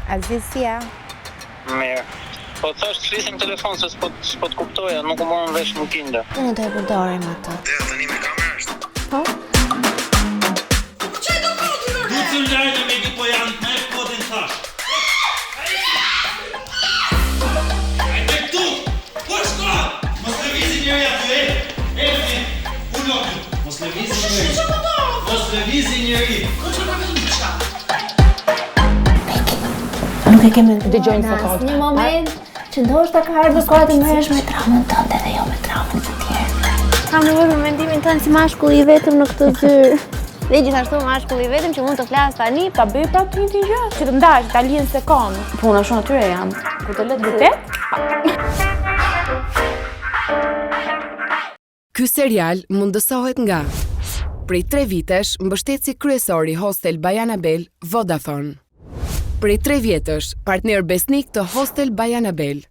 Aziz si ja? Mirë. Po thash të flisim telefon se s'po të kuptoja, nuk u morën vesh nuk inde. Ne do e përdorim atë. Ja, tani me kamerë është. Po? Që do kodin? Du të lajnë me këtë po janë me kodin thash. Hajde këtu! Po shko! Mos lëvizin njëri aty, Elfi! Unë aty! Mos lëvizin njëri! Mos lëvizin njëri! Ko që ka vetëm të qka? Nuk e kemi Dëgjojnë se kohë. Një moment që ndoshta ka ardhur koha të merresh me traumën tënde dhe jo me traumën të tjerë. Kam nevojë për mendimin tënd si mashkulli i vetëm në këtë zyrë. Dhe gjithashtu mashkulli i vetëm që mund të flas tani pa bëj pa të njëjtin gjë, që të ndash, ta lihen sekond. Po unë shumë atyre jam. Ku të lë vërtet? Ky serial mundësohet nga prej 3 vitesh mbështetësi kryesor i Hostel Bajanabel Vodafone. Prej 3 vjetësh, partner besnik të Hostel Bajanabel.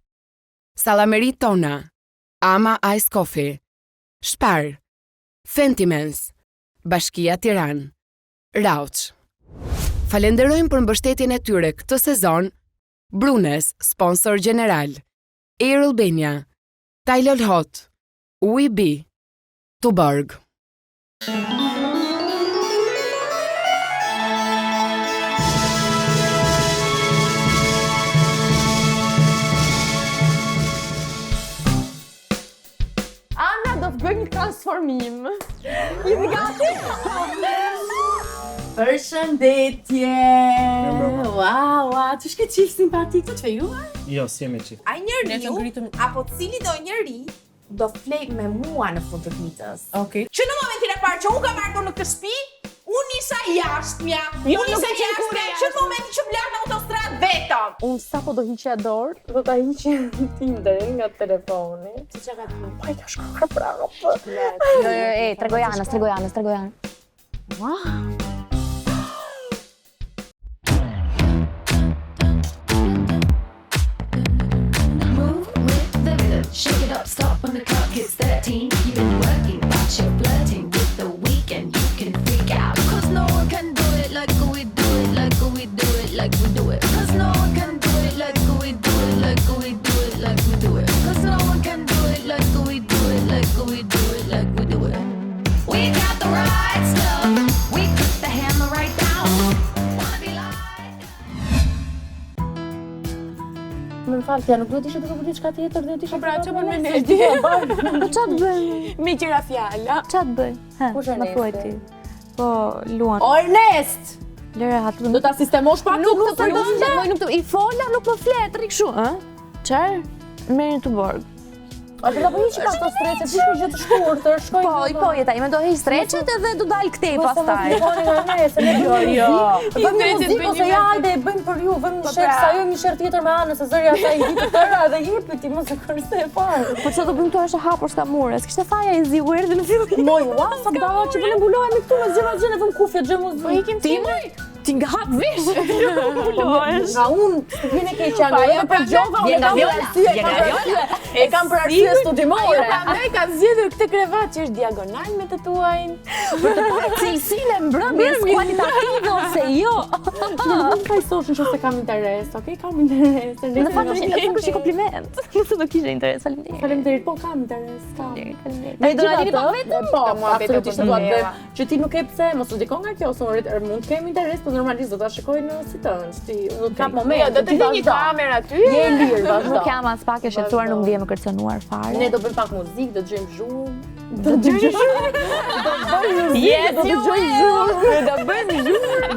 Sallamerit tona, Ama Ice Coffee, Shpar, Fentimens, Bashkia Tiran, Rauch. Falenderojmë për mbështetjen e tyre këtë sezon, Brunes, sponsor general, Air Albania, Tylol Hot, UIB, Tuborg. Bëj një transformim. Jemi gati? Përshëndetje. Wow, tu shke qif simpatik të fejuar? Jo, si jemi qif. A njeriu, apo cili do njeri do flej me mua në fund të ditës. Okej. Që në momentin e parë që unë kam ardhur në këtë shtëpi, unë nisa jashtëmja. Unë nisa jashtëmja që në momentin që vlar në autostradë vetëm. Unë sapo do hiqja dorë, do ta hiqja Tinderin nga telefoni. Si që ka të më? Ai ka shkuar prapë. Tregoj Anës. Wow. Shake it up, stop when the clock hits 13. You've been working, but you're flirting with the weekend. You can freak out, cause no one can do it like we do it, like we do it, like we do it. Cause no one can do it like we do it, like we do it, like we do it. Cause no one can do it like we do it, like we do it, like we do it. We got the right stuff, we put the hammer right down. Wanna be like Më falë, nuk duhet ishte të bëjë diçka tjetër, duhet ishte. Pra që për me neshti. Çfarë bëjmë? Me qira fjalla. Çfarë bëj? Kush e Më thuaj ti. Po luan. Ernest! Lëre hatë. Do ta sistemosh pak Nuk të më përdonte. Nuk i fola, nuk më flet, rri kështu, ë? Çfarë? Merrni të borg. A do ta bëj çka ato strecet, ti gjë të shkurtër, shkoj. Po, jeta ime do hiq strecet edhe do dal këtej pastaj. Jo. Bëjmë muzikë ose ja hajde e bëjmë për ju, vëmë shef sa jo një sherr tjetër me anës se zëri ata i di të tëra dhe jepi ti mos e kurse e parë. Po çfarë do bëjmë këtu është e hapur s'ka mure. S'kishte faja i ziu erdhi në fillim. Moj, ua, sa dava që po ne mbulohemi këtu me gjëra gjëne vëm kufje gjë muzikë. Po ikim ti moj. Ti nga hap vesh. Nga unë, vjen e keqja nga jo për gjova, unë kam arsye. E kam për arsye studimore. Prandaj ka zgjedhur këtë krevat që është diagonal me të tuajin. Për të parë cilësinë mbrëmjes kualitative ose jo. Nuk fajsoshin nëse kam interes, okay? Kam interes. Në fakt është një kompliment. Nëse do kishe interes, faleminderit. Faleminderit, po kam interes. Ne do na dini pak vetëm. Po, absolutisht do të bëj. Që ti nuk e pse, mos u dikon nga kjo, se mund të kem interes, po normalisht do ta shikoj në sitën. Ti do të kap moment. Do të di një kamerë aty. Je lirë, vazhdo. Nuk jam as pak e shqetësuar, nuk ndihem e kërcënuar fare. Ne do bëjmë pak muzikë, do dëgjojmë zhurmë. Do dëgjojmë zhurmë.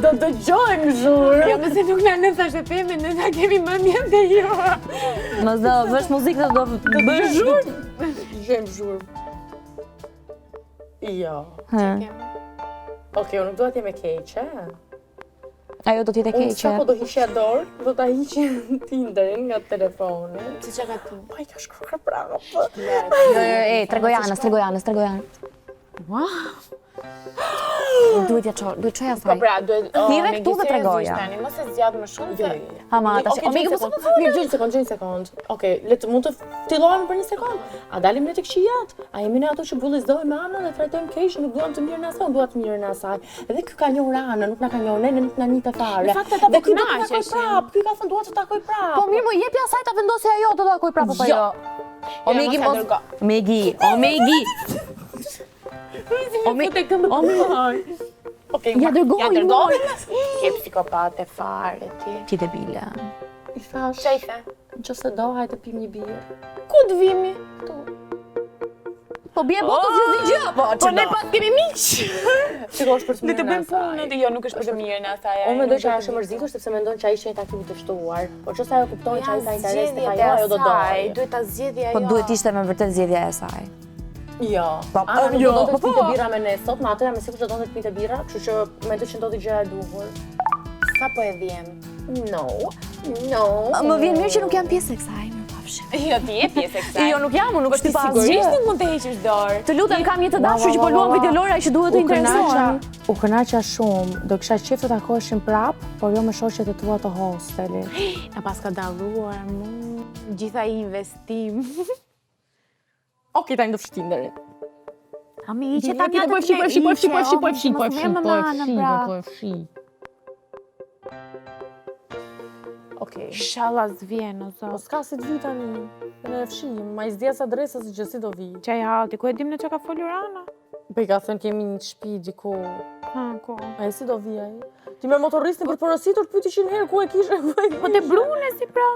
Do dëgjojmë zhurmë. Jo, mëse nuk na në thashë theme, ne na kemi mendjen te jo. Mos do vësh muzikë do bësh zhurmë. Dëgjojmë zhurmë. Jo. Okej, unë nuk do të jem e keqe. Ajo do t'jetë e keqe. Unë sapo do hiqja dorë, do ta hiqja Tinderin nga telefoni. Si që ka të? Po ai ka shkuar prapë. Tregoj Anës. Wow! Duhet çoja Po saj. pra, duhet... Thirre këtu dhe tregoja. Mos e zgjat më shumë se... Hama, tash. Okej, gjej një sekond. Okej, le të mund të fillohemi për një sekond. A dalim ne tek shijat? A jemi ne ato që bullizojmë me Anën dhe trajtojmë keq, nuk duam të mirën e asaj, dua të mirën e asaj. Edhe ky ka njohur Anën, nuk na ka njohur ne, nuk na njeh fare. Në fakt ata Dhe ky do të kënaqeshin. takoj prap, ky ka thënë dua të takoj prap. Po mirë, më jepi asaj ta vendosë ajo, do ta takoj prapë apo jo. Omegi mos. Omegi. Okej, Ja dërgoj. Ke psikopate fare ti. Ti debile. I thash, shefe, nëse do, hajde pim një birë. Ku të vimi? Po bie botë si gjë. Po ne pas kemi miq. Shikosh për të Le të mirën e bëjmë punën, asaj. jo, nuk është për të mirën e asaj. Unë mendoj që ajo është e mërzitur sepse mendon që ai ishte një takim i dështuar. Por çfarë ajo kupton që ai ka interes tek ajo, ajo do dojë. Duhet ta zgjidhja ajo. Po duhet ishte me vërtet zgjedhja e saj. Jo. Ana nuk do të pinte birra me ne sot, ma atëra me sigurt do të pinte birra, kështu që mendoj që ndodhi gjëja e duhur. Sa po e djem? No. Më vjen mirë që nuk jam pjesë e kësaj, më pafshi. Jo, ti je pjesë e kësaj. Jo, nuk jam, nuk është pas Sigurisht nuk mund të heqësh dorë. Të lutem kam një të dashur që po luan videolora që duhet të interesohemi. U kënaqa shumë, do kisha qejf të takoheshim prap, por jo me shoqet e tua të hostelit. Na pas ka dalluar gjitha i investim. Okej, tani do fshtim deri. Ami i që ta Po një fshi. Okej. Inshallah s'vjen o Po zot. s'ka si të vi tani. Ne e fshim, ma i s'djes adresës gjë si do vi. Çaj halti, ku e dim ne çka ka folur Ana? Po i ka thënë kemi një shtëpi diku. Ha, ku? Ai si do vi ai? Ti me motorristin për porositur pyeti 100 herë ku e kishe. Po te brune si pra?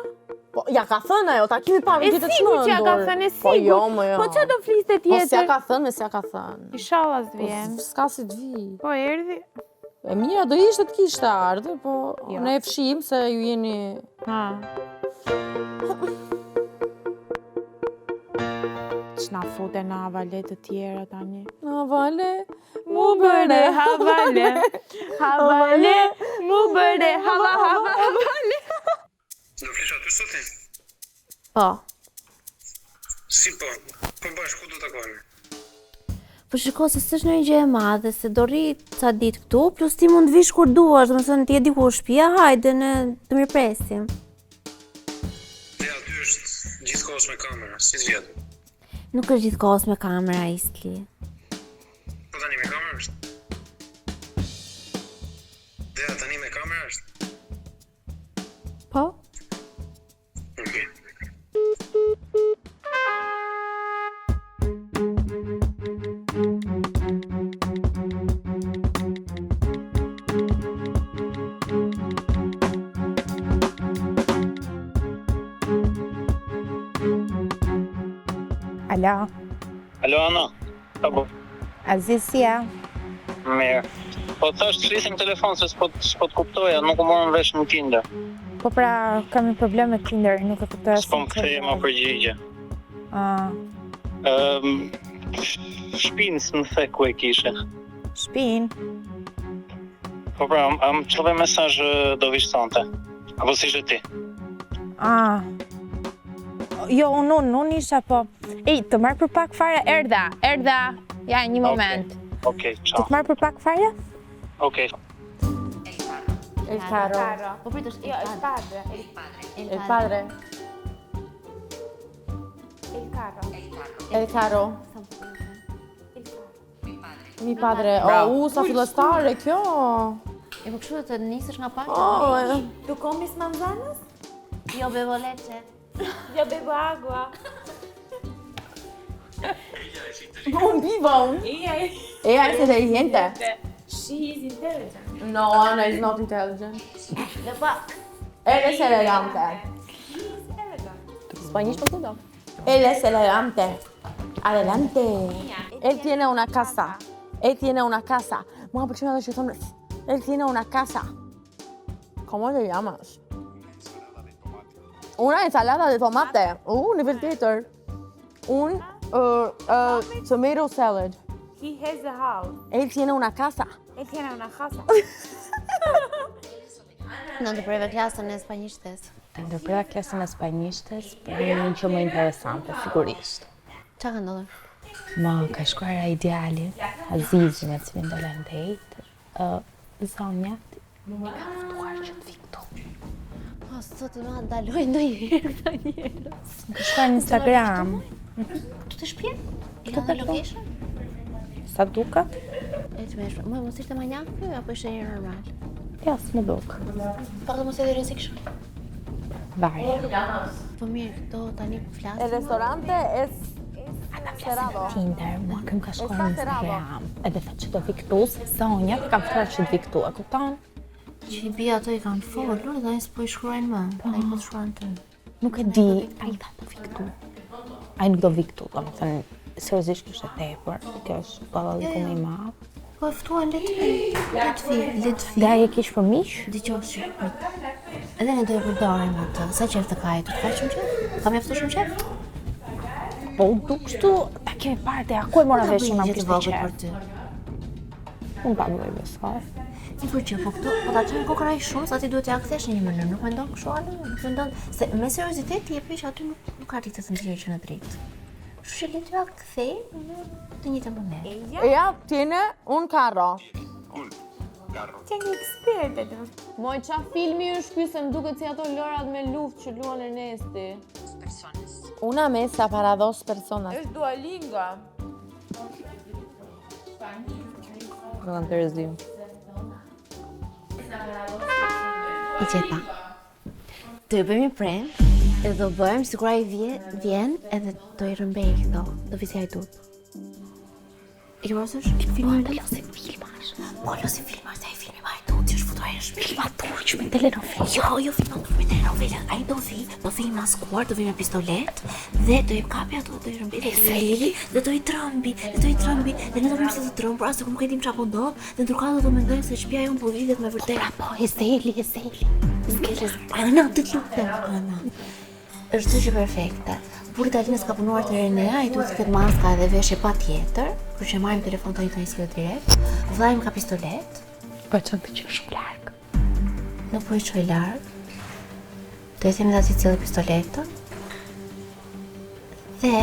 Po ja ka thënë ajo, takimi pa E vitet të sigurt që ja ka thënë, e Po jo, sigurt. më jo. Po ç'a do fliste Po s'ja tjetër? ka thënë, me s'ja ka thënë. Inshallah s'vjen. S'ka si të vi. Po erdhi. E mira do ishte të kishte ardhur, po Jo. ne e fshim se ju jeni Ha. Ç'na futen në havale të tjera tani? na vale. Mu bëre havale, havale, mu bëre havale. Do flesh aty sot? Po. Si po? Po bash ku do të takohemi? Po shiko se s'është ndonjë gjë e madhe, se do rri ca ditë këtu, plus ti mund të vish kur duash, domethënë ti e di ku është shtëpia, hajde ne të mirpresim. Ja, aty është gjithkohës me kamera, si të vjetë. Nuk është gjithkohës me kamera Isli. Po tani me kamera është? Dhe tani me kamera është? Po? Okej. Alo, Alo, Ana. Apo, Aziz si ja? mirë. Po thash të flisim telefon se s'po të kuptoja, nuk u morën vesh në Tinder. Po pra, kam një problem me Tinder, nuk e kuptoj asnjë. S'po më kthej më përgjigje. Ah, Shpinë s'më the ku e kishe. shpin. Po pra, am çove mesazh do vish sonte. Apo si ishe ti? Ah. Jo, unë isha po. Ej, të marr për pak fare, erdha. Ja, një moment. Okej, Të ciao. të marr për pak fare? Okej. El Caro. Po pritësh, jo, është padre. El padre. El Caro. Mi padre. Oh, sa fillestare kjo. E po kështu të nisësh nga pak? Oh, Tu comis manzanas? Jo, bevo leche. Yo bebo agua. un vivo. Ella es inteligente. She is intelligent. No, Ana is not intelligent. Dhe pa, Él es elegante. Spanish por todo. Él es elegante. Adelante. Él tiene una casa. Él tiene una casa. Mua, ¿por qué me ha dicho hombre? Él tiene una casa. ¿Cómo le llamas? Una ensalada de tomate. Nivel tjetër. Un tomato salad. He has a house. Él tiene una casa. Él tiene una casa. në të preve klasën e spanjishtes. Të ndërprera klasën e spanjishtes, për një që më interesante, sigurisht. Qa ka ndodhur? Më ka shkuar ideali Azizi me cilin do lën date, zonja, më ka ftuar që të vi këtu. O, sot i ma ndaloj ndonjëherë këta njerëz. Më shkruaj në Instagram. Tu të shpjen? I ka në location? Sa duket? E të meshme. Më mos ishte manjak kjo, apo ishte një normal? Ja, s'më duk. Pak dhe mos e dhe rrezikshme. Varje. Po mirë, këto tani po flasim. El restaurante es cerrado. Tinder, mua këm ka shkuar në Instagram. Edhe thot që do vi këtu, se zonja kam ftuar që të vi këtu, e kupton? Që i bia ato i kanë folur dhe ai s'po i shkruajnë më. Ai po të shkruan të. Nuk e di, ai tha do vi këtu. Ai nuk do vi këtu, domethënë seriozisht kjo është e tepër, kjo është ballalliku më i madh. Po e ftuan le të vi. Dhe ai e kish për miq? Dëgjoj që. Edhe ne do e përdorim atë. Sa qef të kaj, të kaj shumë qef? Ka mjaftu shumë qef? Po, duk kështu, ta kemi parte, a ku e mora vesh nga kishte për qef? ty. Unë pa bëj besoj. Ti për që, po këtu, po ta qenë kokraj shumë, sa ti duhet t'ja kthesh në një mënyrë, nuk mendon kështu anë, nuk mendon, se me seriozitet ti e prish aty nuk arritet të ndjerë që në dritë. Kështu që le t'ja kthej në të njëjtën moment. Ella tiene un carro. Moj, qa filmi është ky se më duket si ato lërat me luftë që luan Ernesti? Una mesa para 2 personas. Është Duolingo. Në Terezim. I qeta. Do i bëjmë një prank, edhe do bëjmë sikur ai vjen edhe do i rëmbej këto, do visi ai tut. E ke parasysh? Filmin e losi filmash. Po losi filmash, ai filmi më ai tut, që është futur ai në filmatur që me telenovela. Jo, filmatur me telenovela. Ai do vi i maskuar, do vi me pistolet dhe do i kapi ato, do i rëmbej dhe do i trëmbi, dhe ne do bëjmë si të trëmbur, as nuk e dim çfarë po ndodh, dhe ndërkohë do mendojnë se shtëpia jon po vitet me vërtet. Po, e zeli. S'kesh. Ana, të lutem. Është gjë perfekte. Por Italinës ka punuar të Renea, i duhet të ketë maska dhe veshje pa tjetër, kur që marrim telefon të një të direkt, vllai ka pistolet. Po çon të qesh shumë larg. Nuk po i qoj larg. Do i themi aty cilë pistoletën. Dhe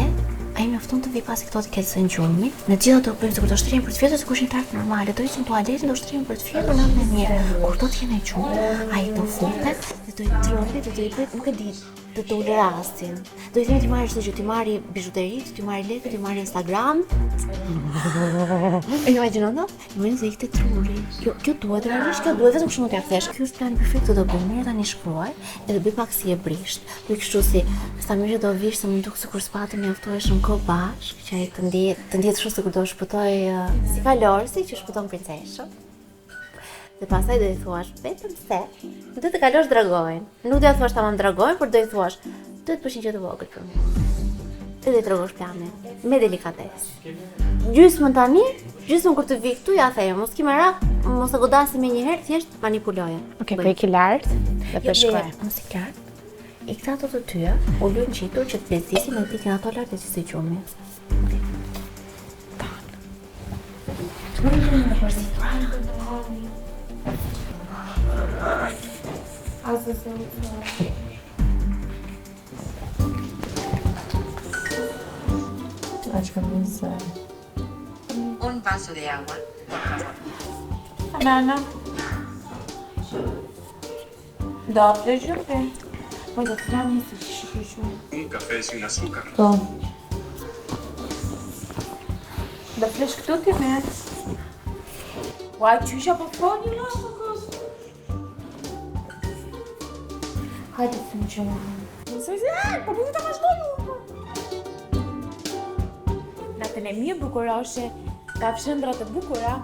ai mjafton të vi pasi këto të ketë së gjumi. Në gjitha do bëjmë sikur do shtrim për të fjetur sikur ishin tark normale. Do ishim në tualetin, do shtrim për të fjetur në më mirë. Kur do të jenë gjumë, ai do futet dhe do i trombi, do i bëj, nuk e di, do të ulë rastin. Do i themi ti marrësh çdo gjë, ti marri bijuteritë, ti marri lekët, ti marri Instagram. E imagjinon do? Imagjino se ikte truri. Kjo duhet realisht, kjo duhet vetëm kështu mund t'ja kthesh. Ky është plani perfekt, do bëj mirë tani shkruaj, edhe bëj pak si e brisht. Bëj kështu si sa mirë do vish se më duk sikur s'patëm mjaftueshëm kohë bashkë, që ai të ndihet kështu sikur do shpëtoj si kalorësi që shpëton princeshën. Dhe pastaj do i thuash vetëm se do të kalosh dragojnë. Nuk do ja thuash tamam dragojnë, por do i thuash duhet bësh një gjë të vogël për mua. Edhe i tregosh planin me delikatesë. Gjysmën tani, gjysmën kur të vi këtu ja thejo, mos ki merak, mos e godasi me njëherë, thjesht manipuloje. Okej, po i ki lart dhe po shkruaj. Mos i lart. I këta ato të tyja, u lujnë qitur që të bezisin dhe t'ikin ato lart e si gjumi. Un vaso de agua, por favor. Nana. Do të gjëpe. Po do të lani se shumë. Un café sin azúcar. Po. Do flesh këtu ti me. Ua, qysha po foni la, po kos. Hajde të më qëmë. Nëse se, po përgjë të vazhdojnë. Natën e mirë bukuroshe, ka fshëndrat e bukura.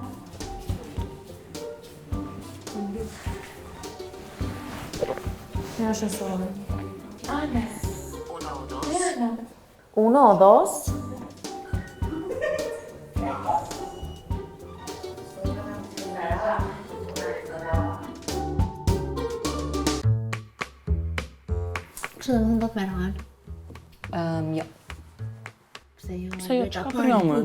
Në është nësore. Ana. Uno o dos? Kështë dhe do të me ranë? Jo. Pse jo? Pse jo, çka po jo më?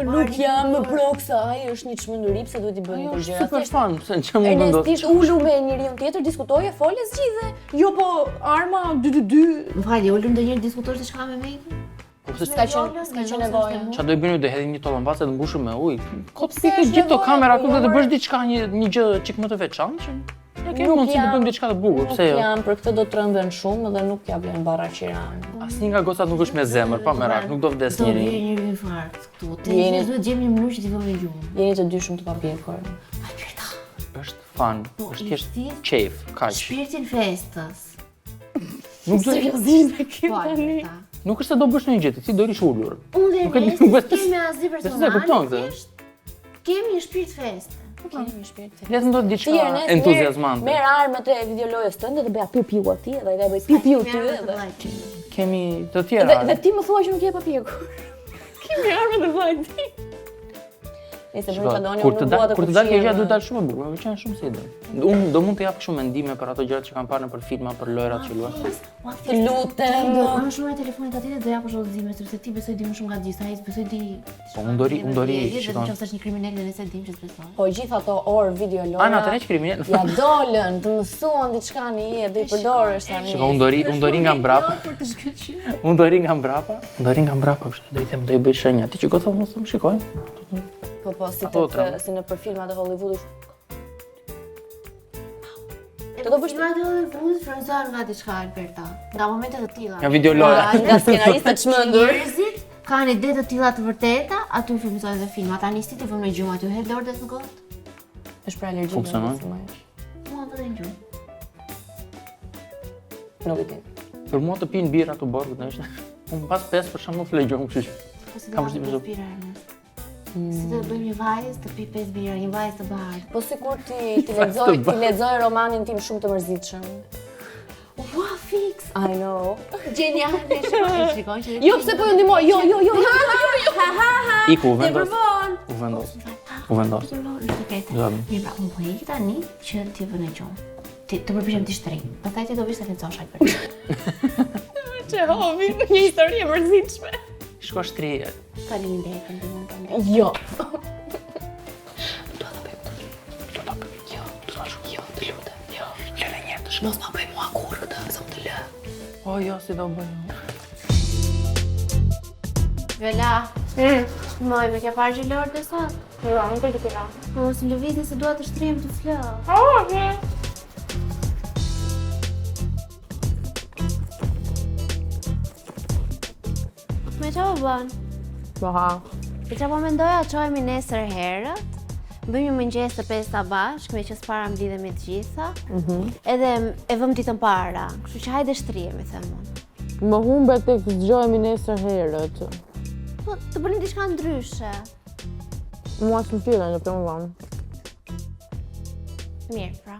Nuk jam më pro kësaj, është një çmenduri pse duhet i bëni këto gjëra. Super fan, pse çemu do. Ernestisht ulu me njeriu tjetër, diskutoje, fole zgjidhe. Jo po arma 2-2-2. Më falje, ullëm ndonjëherë diskutosh diçka me Megin? S'ka qenë nevojë. Qa do i bëni do hedhin një tollambacë të mbushur me ujë. Kopike gjithë to kamera ku do të bësh diçka një gjë çik më të veçantë. Ne kemi mundësi të bëjmë diçka të bukur, pse jo? Nuk jam, për këtë do të trëmben shumë dhe nuk ja blen barra qiran. Asnjë nga gocat nuk është me zemër, pa merak, nuk do vdes njëri. Do vjen një infarkt këtu. Te duhet gjejmë një mënyrë që t'i vëmë gjumë. Jeni të dy shumë të papjekur. Është fan, është thjesht qejf, kaq. Shpirtin festës. Nuk do Nuk është se do bësh një gjë, ti do rish ulur. Unë dhe ne kemi asnjë personazh. Kemi një shpirt feste. Kemi një shpirt. Le të ndodh diçka entuziazmante. Merr armët e videolojës tënde dhe bëja piu atij dhe ai bëj piu ty edhe. Kemi të tjera. Dhe ti më thua që nuk je papjekur. Kemi armët e vllajt. Nëse bëj çadoni kur të dalë kjo gjë do të dalë shumë e bukur, më pëlqen shumë si ide. Unë do mund të jap kështu mendime për ato gjërat që kam parë nëpër filma, për lojrat që luajnë. Të lutem. Unë shumë e telefonit atij do japësh udhëzime sepse ti besoj di më shumë nga gjithë, ai besoj di. Po unë do ri, shikon. Nëse është një kriminal dhe nëse dim që s'besoj. Po gjithë ato orë videoloja. Ana tani që kriminal. Ja dolën, të mësuan diçka në jetë, do i përdorësh tani. Shikoj, unë do ri nga mbrapa. Unë do ri nga mbrapa, kështu do i them, do i bëj shenja. Ti që gothon mos më shikoj. Po, si në për filmat e Hollywoodit. Të do bësh filmat e Hollywoodit frymëzohen nga diçka Alberta, nga momentet të tilla. Nga videoloja. Nga skenaristët çmendur. Njerëzit kanë ide të tilla të vërteta, aty frymëzohen dhe filmat. Tani ti vëmë me gjumë aty, hedh lordes në kohë. Është për alergji. Funksionon? Mua vë në gjumë. Nuk e di. Për mua të pinë birra të borgut është. Unë pas 5 për shembull flegjom kështu. Kam përshtypjen. Si të bëjmë një vajzë të pi 5 bira, një vajzë të bardhë. Po sikur ti lexoj romanin tim shumë të mërzitshëm. Ua, fix! I know. Geniale, shikoj që... Jo, pse po ju ndihmoj? Jo. Iku, vendos. U vendos. Mirë, pra, unë po iki tani që ti vë në gjumë. Të përpishëm t'i shtri. Pastaj ti do vish të lexosh Alberta. Që hobi, një histori e mërzitshme. Shko shtri. Faleminderit. Jo. Mos ma bëj mua kur këtë, sa më të lë. O, jo, si do bëjmë. Vela, moj, me ke parë që lorë dhe sot? Jo, nuk e të kira. Mos më lëvizni se dua të shtrim të flë. Me qa po bën? Bëha. E qa po mendoja qojmë nesër herët, bëjmë një mëngjes të 5 bashkë, me që s'para mblidhe me të gjitha, edhe e vëm ditën para, kështu që hajde shtrihemi, them unë. Më humbe të zgjojemi nesër herët. Po, të bënim diçka ndryshe. Mua s'më file në për më vanë. Mirë, pra.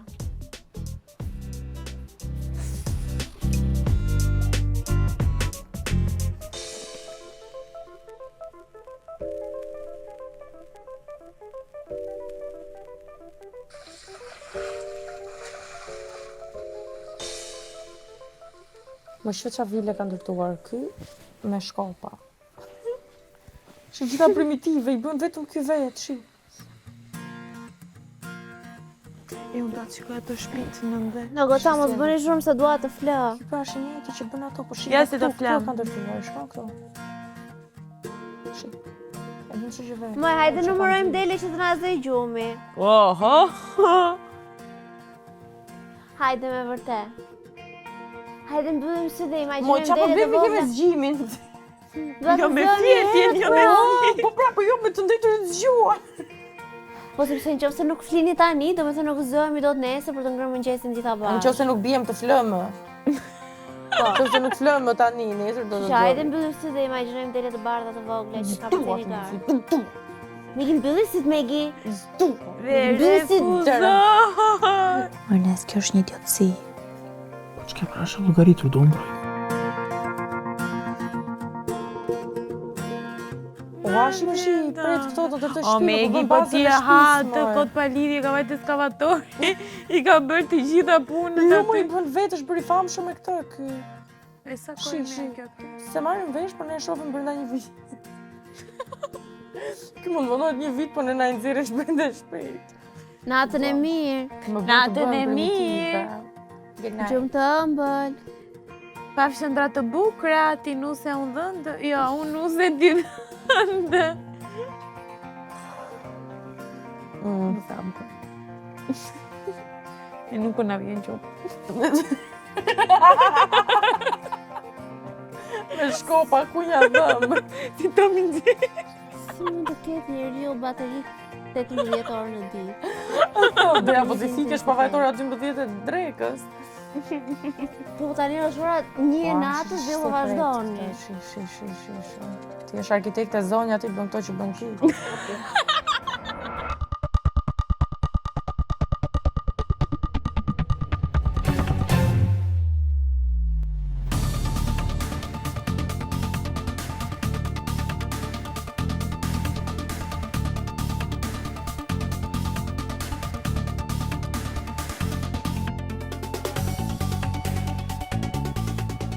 Më shfë qa vile ka ndërtuar ky me shkopa. Që gjitha primitive, i bën vetëm ky vetë, shi. E unë da të shikoj ato shpitë në ndë. Në gota, mos bëni shumë se dua të flë. Ky pra është njëti që bën ato, po shi. Ja, si të flam. Këto ka ndërtuar, shkon këto. Shi. E bën që vetë. Moj, hajde numërojmë dele që të na zëj gjumi. Oho! Hajde me vërtet. Hajde mbyllim sy dhe Mo, imagjinojmë qa po dele të bëjmë kemi vogla. zgjimin? Jo me fjetjen, jo me fjetjen. Po pra, po jo me të ndëjtur të zgjuar. Po sepse nëse nuk flini tani, do me thënë nuk gëzohemi dot nesër për të ngrënë mëngjesin gjitha bashkë. Nëse nuk bijem të flëmë. Nëse nuk flëmë tani, nesër do të Që hajde mbyllim sy dhe imagjinojmë dele të bardha të vogla që ka përse një garë. Megi mbylli syt, Megi. Ernest, kjo është një idiotësi. Çka pra është llogaritur do mbroj. Washi më shi, pret këto do të O Megi, po ti e ha të kot pa lidhje, ka vajtë eskavatori, i ka bërë të gjitha punën. Jo, më i bën vetë, është bëri famshëm me këtë, ky. E sa kohë me kjo këtu? Se marrim vesh, por ne shohim brenda një vit. Ky mund vonohet një vit, por ne na nxjerrësh brenda shpejt. Natën e mirë. Natën e mirë. Gjumë të ëmbël. Pafshëndra të bukura, ti nuse unë dhëndë. Jo, unë nuse ti dhëndë. Më thamë. E nuk na vjen qupë. Me shkopa ku ja dhëmë. Si të mindje. Si mund të ketë njeriu bateri 18 orë në ditë? Dhe apo ti fikesh pa vajtora 12 e drekës. Po tani është ora 1 e natës dhe po vazhdoni. Ti je arkitekte e zonja, ti bën këto që bën ti.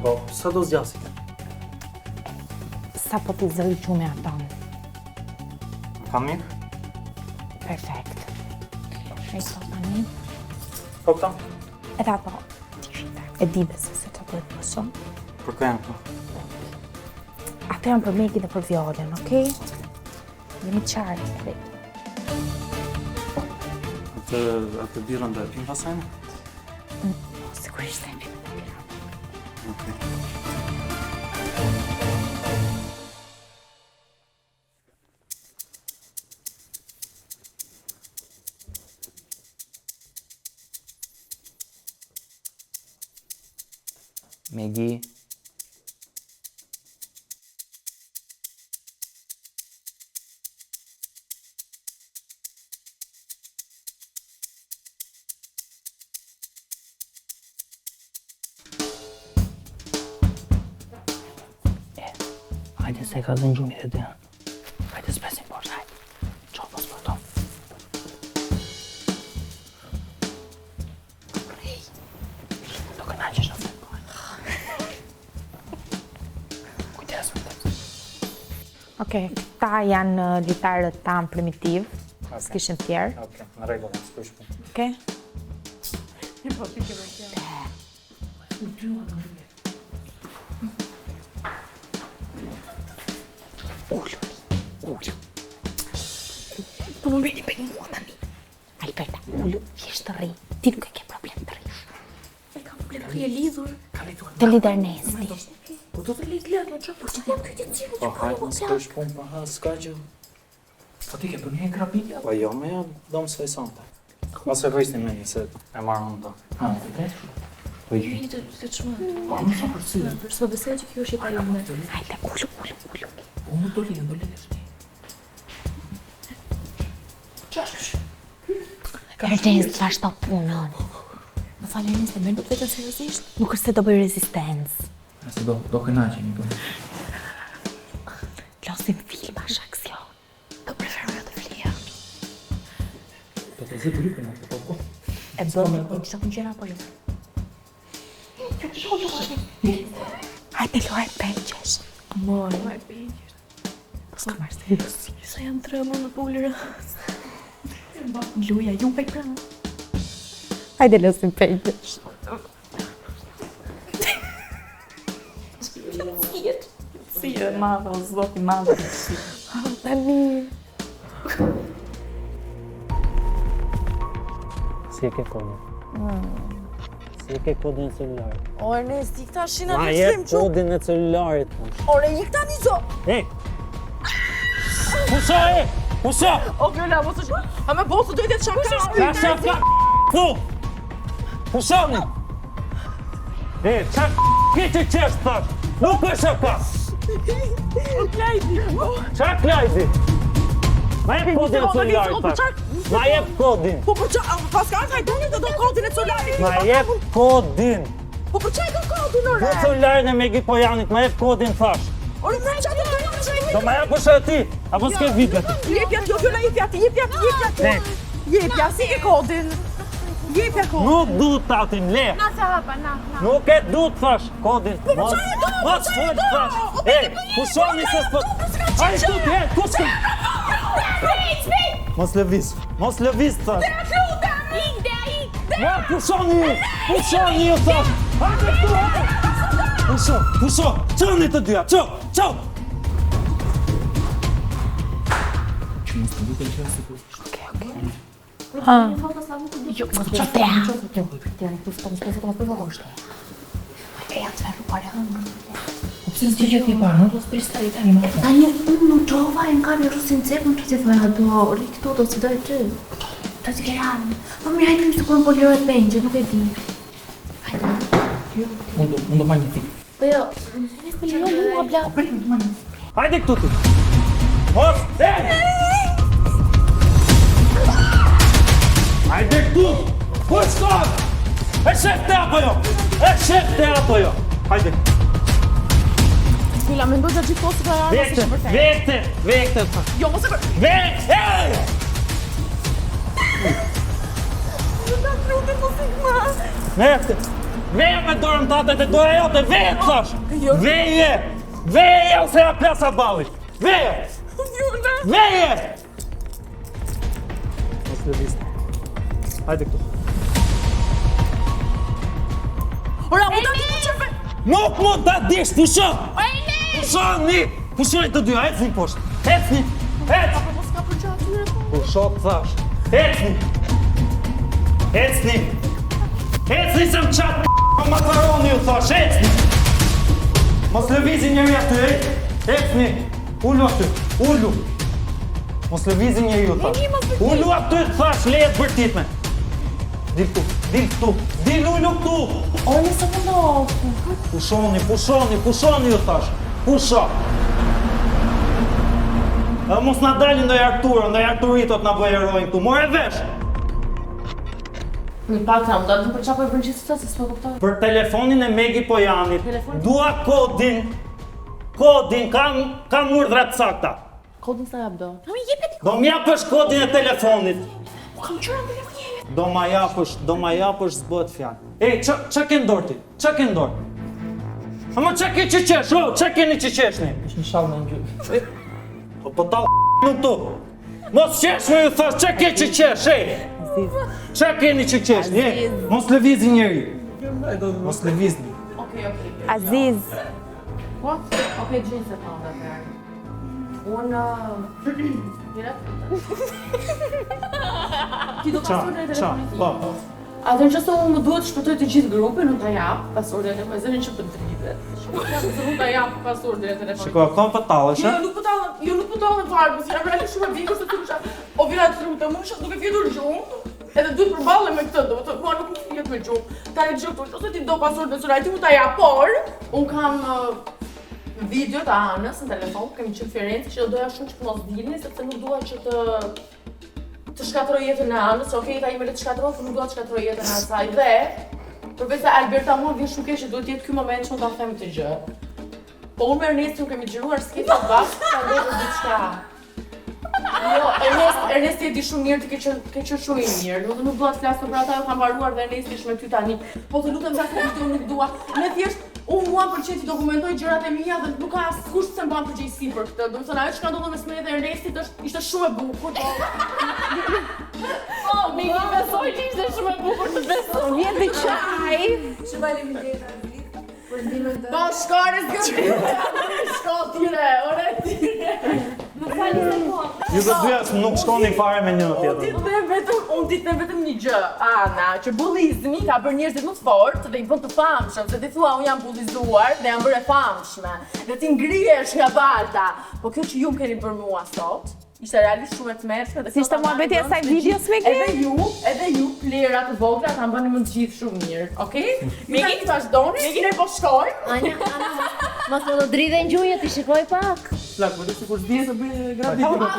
Po, sa do zgjasit? Sa po t'i zëri qume aton. Ka mirë? Perfekt. E so tani. Po këta? Edhe ato. E di besi se të bëhet më shumë. Për kë janë këto? Ato janë për Megi dhe për Violen, okej? Jemi qartë, krejt. Atë birën dhe pim pasajnë? Sigurisht e pim. Okej. Megi. Hajde se ka dhënë gjumi dhe dhe. Hajde s'presim poshtë, hajde. Qo mos për to. Do kënaqesh në fund. Kujdes me të. Okej, këta janë litarët tanë primitiv. S'kishin tjerë. Okej, në rregull, s'kush po. Okej? Po më bëni për mua tani. Alberta, ullu, thjesht të rri. Ti nuk e ke problem të rri. E kam problem të rri e lidhur. Të lider nesti. Po do të lidh lehtë, çfarë po çfarë ti ti ti. Po hajde, s'kush po, pa s'ka gjë. Po ti ke bën një krapitja? Po jo, më jam dom se sonte. Mos e rrisni me një se e marrë unë do. Ha, vetë? Po i Të çmë. po më sa për sy. Për s'po besoj që kjo është italiane. Hajde, ullu. Unë do lidh. Ernest, vazhdo punën. Më falë Ernest, më nuk vetëm seriozisht. Nuk është se do bëj rezistencë. Nëse do kënaqemi po. Losim filmash aksion. Do preferoj të flia. Po të zi brypën atë po. E bëm e çfarë të gjëra apo jo? Hajde luaj peqesh. Moj. S'ka marrë serios. Sa jam tremur në pulër. Luja, ju pej pranë. Hajde losim peqesh. Si e madhe, o zoti madhe. Tani. Si e ke kodin? Si e ke kodin e celularit? O, Ernest, ik ta shina Ma të jep slim që... kodin e celularit. Ore, ik ta një zo... Ej! Pusha e! Pusha! O, Viola, mos është... A me bosu dojtë të shaka... Ka shaka fu! Pushoni! E, qa ki që qeshtë thak? Nuk e shaka! O, klajdi! Qa klajdi? Ma jep kodin e celularit thak. Ma jep kodin. Po për qa... Paskal, hajdoni të do kodin e colarit! Ma jep kodin. Po për qa e do kodin, ore? Do celularin e Megi Pojanit, ma jep kodin thash. Ore, më qa të dojnë që e... Do ma jep pusha e ti, apo s'ke vitet? Jepja, jo, Viola, jepja ti. Ne. Jepja, si ke kodin? Jepja kodin. Nuk du tatin, le. Na sa hapa, na. Nuk e du të thash, kodin. Mos fol thash. E, pushoni se s'po... Hajde tu t'jet, kushtë. Mos lëviz thash. Ma, pushoni ju thash. Hajde tu, hajde. Pusho, qëni të dyja, qo! Tani, unë qova e n'kam i rusin cep, më që të thëja do ri këtu do si dojë që. Do si keranë. Më mirë hajtë se kur më polirohet benjë, nuk e di. Unë do manjë ti. Po jo, në polirohet mua bla. Hajde këtu ti. Mos, hajde këtu! Ku shkon? E shef te apo jo? Hajde. Kula, mendoj që gjithë posë të arë Vekte! Jo, mos e për... Vekte me dorën tate të doja jote, vetë thash! Veje ose ja plasa ballit! Veje! Mos të viste. Hajde këtu. Ora, mu të të që për... Nuk mu të dish, pusho! Pushoj të dy, ecni poshtë. Ecni! Pusho të thash. Ecni se më qatë p***, makaroni ju thash, ecni! Mos lëvizi njëri aty, ecni! Ullu aty, ullu! Mos lëvizi njëri ju thash. Ullu aty të thash, lejet bërtitme. Dil ullu këtu! O, nëse më do... Pushoni ju thash. Pusho! Edhe mos na dalin ndoj Arturitot na bëjerojnë këtu, more vesh! Në pak ta, më da të për qa për përgjithë të se s'po kuptoj. Për telefonin e Megi Pojanit, dua kodin, kam urdhra të sakta. Kodin sa jap do? Do m'japësh kodin e telefonit. Kam qëra në telefonit. Do ma japësh s'bët fjallë. Ej, qa ke ndorë ti? Qa ke ndorë? Ama qa ke që qesh, qa keni që qeshni? Ish një shalë në njërë. Po ta nuk tu. Mos qesh me ju thash, qa ke që qesh, ej? Qa keni që qeshni, ej? Mos lëvizi njeri. Mos lëvizni. Okej. Aziz. Po? Okej, gjithë se ta dhe përë. Unë... Mire? Ti do pasurën e telefonit ti? Po. Atër që së unë më duhet shpëtoj të gjithë grupin, unë ta japë pasurën e telefonit, zërin që për drive. Unë ta japë pasurën e telefonit. Shiko, kom pëtalesh, e? Jo, nuk pëtallën farë, mësë jam rrali shumë e vikës të të mësha. O vira të rrute, më shë duke fjetur gjumë, edhe duhet përballe me këtë, do të mua nuk më fjet me gjumë. Ta e gjë këtu, ose ti do pasurën e surajti, unë ta japë, por, unë kam video të anës në telefon, kemi qënë Firenze, që doja shumë që të mos dilni, sepse nuk dua që të shkatroj jetën e anës, që okej, ta ime le të shkatroj, për nuk dua të shkatroj jetën e asaj dhe, përveç se Alberta mua vjen shumë keq që duhet jetë ky moment që unë ta them këtë gjë. Po unë me Ernestin kemi xhiruar skit të bashkë, ta ndodhë diçka. Jo, Ernesti e di shumë mirë, ti ke qenë shumë i mirë, nuk dua të flas për ata, kam mbaruar dhe Ernesti është me ty tani. Po të lutem nga këtë nuk dua. Ne thjesht unë mua pëlqej ti dokumentoj gjërat e mia dhe nuk ka askush që mban përgjegjësi për këtë. Do të thonë ajo që ka ndodhur mes meje dhe Ernestit ishte shumë e bukur. Oh, mi besoj që ishte shumë e bukur të besoj. Vjen të qaj. Shumë faleminderit. Po shkore s'gjo tire, ore tire. Më falni se po. Ju të dyja nuk shkoni fare me njëra tjetrën. Unë ditë vetëm një gjë, Ana, që bullizmi ka bërë njerëzit më të fortë dhe i bën të famshëm, se ti thua unë jam bullizuar dhe jam bërë e famshme, dhe ti ngrihesh nga balta. Po kjo që ju më keni bërë mua sot, ishte realisht shumë e tmerrshme dhe Si ishte muhabeti e saj videos me ke? Edhe ju, plera të vogla, ta bëni më të gjithë shumë mirë, okej? Megi ti vazhdoni, ne po shkojmë. Ana, mos më do dridhe në gjuje, ti shikoj pak. Plak, po sikur s'dije të bëj gravitë.